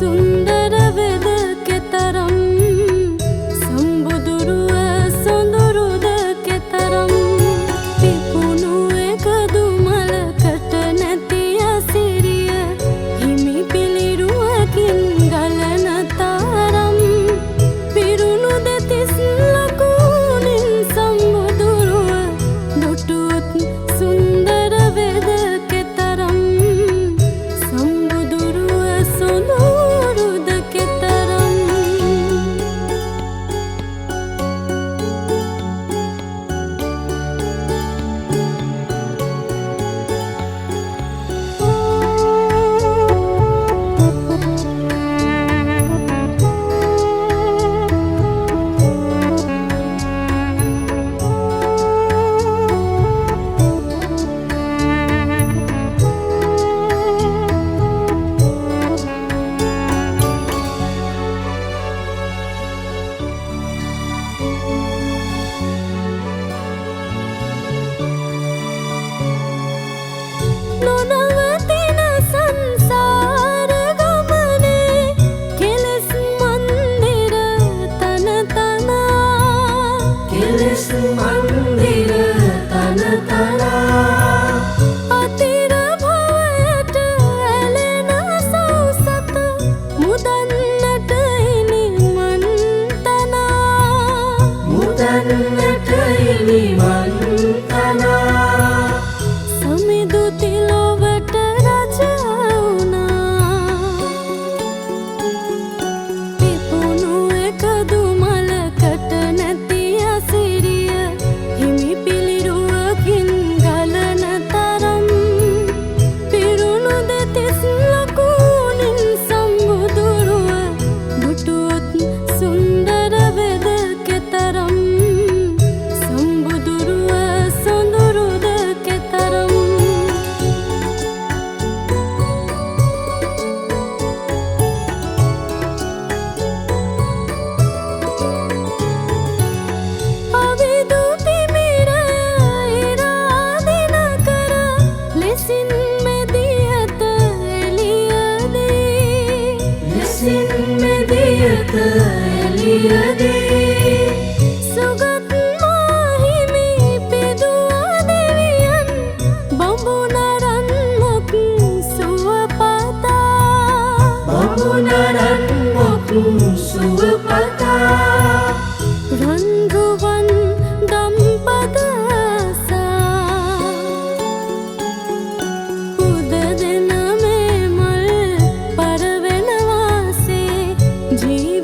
සුන්දර වෙද කෙතරම් සම්බුදුරුව සොඳුරුද කෙතරම් පිපුණු එකදු මලකට නැති අසිරිය හිමි පිළිරුවකින් ගලන තරම් පිරුණු දෙතිස් ලකුණින් සම්බුදුරුව දුටුවොත් සුන්දර වෙද කෙතරම් සම්බුදුරුව සොඳුරුද කෙතරම් නොනවතින සංසාර ගමනේ කෙලෙස් මන්දිර තන තනා කෙලෙස් මන්දිර තන තනා අතිර භවයට ඇලෙන සෞසත මුදන්නට ඉනි මන් තනා මුදන්නට ඉනි මන් තනා සමිදු තිලොවට රජ වුණා පිපුණු එකදු මලකට නැති අසිරිය හිමි පිළිරුවකින් ගලන තරම් පිරුණු දෙතිස් ලකුණින් සම්බුදුරුව දුටුවොත් සුන්දර වෙද කෙතරම් සම්බුදුරුව සොඳුරුද කෙතරම් අවිදු තිමිර ඉරාදින කර ලෙසින් මෙදියත එළියදී ලෙසින් මෙදියත එළියදී සුගත් මාහිමි පිදුවා දෙවියන් බඹුනරන් මොක් සුවපතා බඹුනරන් මොක් සුවපතා රන්රුවන් දම්පදසා පුද දෙන මේ මල් පරවෙන වාසේ ජී